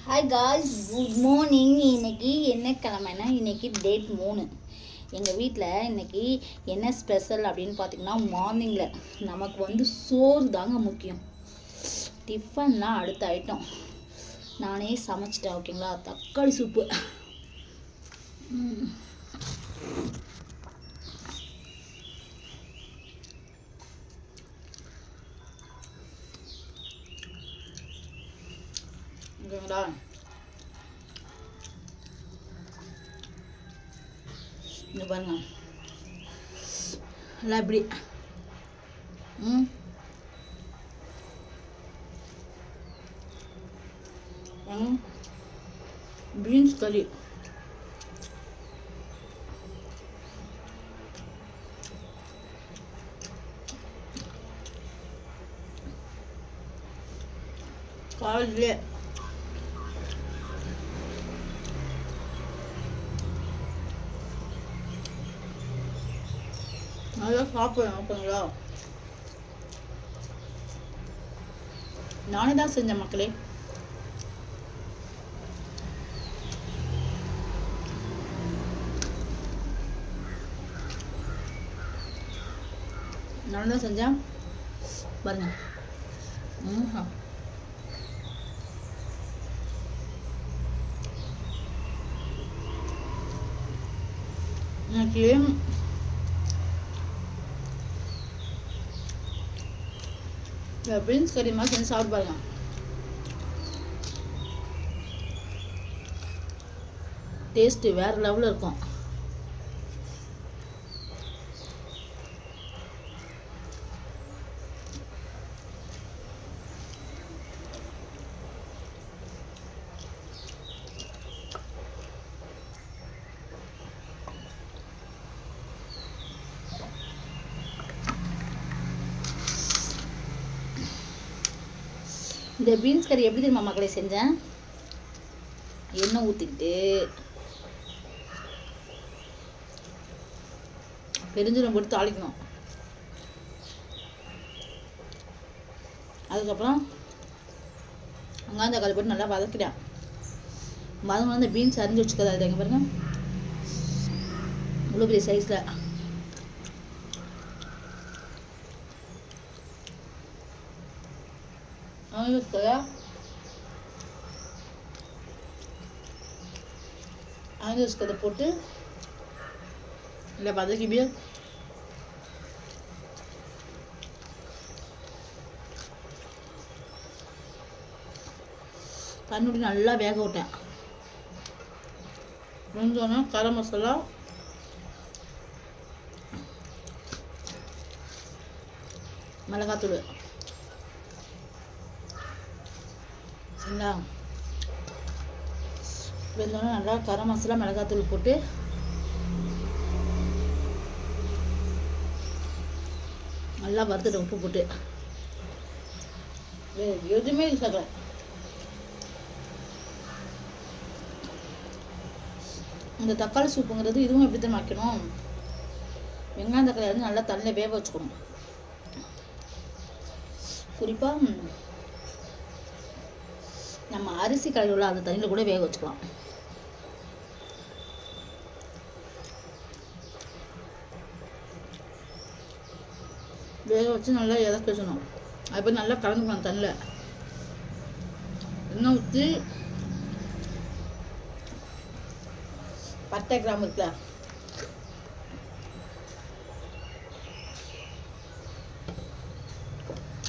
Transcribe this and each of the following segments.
Hi guys, good morning. இன்னைக்கு என்ன கிழமைனா இன்னைக்கு டேட் 3. எங்கள் வீட்டில் இன்னைக்கு என்ன ஸ்பெஷல் அப்படின்னு பார்த்தீங்கன்னா, மார்னிங்கில் நமக்கு சோறு தாங்க முக்கியம். டிஃபன்லாம் அடுத்த ஐட்டம். நானே சமைச்சிட்டேன், ஓகேங்களா. தக்காளி சூப்பு. ஓகேங்களா. இங்கே பாருங்க, எல்லாம் இப்படி பீன்ஸ் கறி, காலையிலே நல்லா சாப்பிடுவேன், ஓகேங்களா. நானே தான் செஞ்சேன் மக்களே. நானே தான் செஞ்சேன் பாருங்க. எனக்கு பீன்ஸ் கறி மாதிரி செஞ்சு சாப்பிட்டு பாருங்க. டேஸ்ட்டு வேற லெவலில் இருக்கும். இந்த பீன்ஸ் கறி எப்படி தெரியுமா மக்களே செஞ்சேன்? எண்ணெய் ஊற்றிக்கிட்டு பெருஞ்சீரகம் போட்டு தாளிக்கணும். அதுக்கப்புறம் வெங்காயம் தக்காளி போட்டு நல்லா வதக்கிட்டேன். வதங்கினா அந்த பீன்ஸ் அரிஞ்சு வச்சுக்கதா எங்க பாருங்க, இவ்வளோ பெரிய சைஸில். அதை போட்டு இல்லை வதக்கிப்பிய தண்ணி நல்லா வேக விட்டேன். வெந்தோன்னா கரம் மசாலா, மிளகாத்தூள் சரிங்களா. வெந்தோன்னா நல்லா கரம் மசாலா மிளகாத்தூள் போட்டு நல்லா வறுத்துட்டு உப்பு போட்டு எதுவுமே சகல. இந்த தக்காளி சூப்புங்கிறது இதுவும் எப்படி தான் வைக்கணும், வெங்காயம் தக்காளி நல்லா தண்ணியில் வேக வச்சுக்கணும். குறிப்பாக நம்ம அரிசி கழுவில அந்த தண்ணியில் கூட வேக வச்சுக்கலாம். வேக வச்சு நல்லா இறக்கி வச்சணும். அதுபோல் நல்லா கலந்துக்கணும். தண்ணியில் எண்ணெய் ஊற்றி பட்டை கிராம்பு இருக்குல்ல,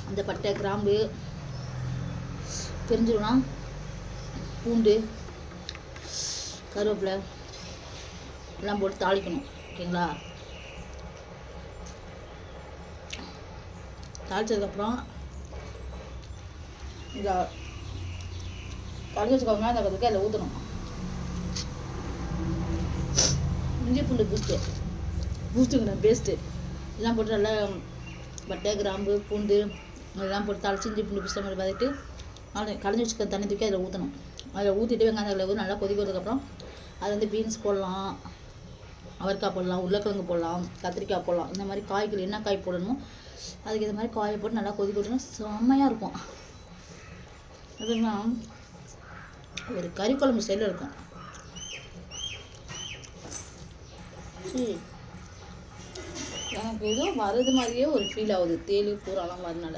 அந்த பட்டை கிராம்பு பெருஞ்சீரகம், பூண்டு, கருவேப்பிலை எல்லாம் போட்டு தாளிக்கணும், ஓகேங்களா. தாளிச்சதுக்கப்புறம் இந்த கலந்து வச்சுக்கோங்க, அந்த கதுக்கு அதில் ஊற்றணும். இஞ்சி பூண்டு பூஸ்ட்டுங்கிற பேஸ்ட்டு எல்லாம் போட்டு நல்லா பட்டை கிராம்பு பூண்டு அதெல்லாம் போட்டு தாளிச்சு இஞ்சி பூண்டு பேஸ்ட்டு மாதிரி வதக்கிட்டு கலந்து வச்சுக்க தண்ணி தூக்கி அதில் ஊற்றணும். அதில் ஊற்றிட்டு வெங்காயம் அதில் நல்லா கொதிக்கிறதுக்கப்புறம் அதில் பீன்ஸ் போடலாம், அவரைக்காய் போடலாம், உருளைக்கிழங்கு போடலாம், கத்திரிக்காய் போடலாம். இந்த மாதிரி காய்கள் என்ன காய் போடணுமோ அதுக்கு இந்த மாதிரி காயை போட்டு நல்லா கொதிக்க விட்டோம்னா செம்மையாக இருக்கும். அதுங்களா ஒரு கறி குழம்பு ஸ்டைலில் இருக்கும். சரி, எனக்கு ஏதோ வர்றது மாதிரியே ஒரு ஃபீல் ஆகுது தேலி பூராலாம் வரனால.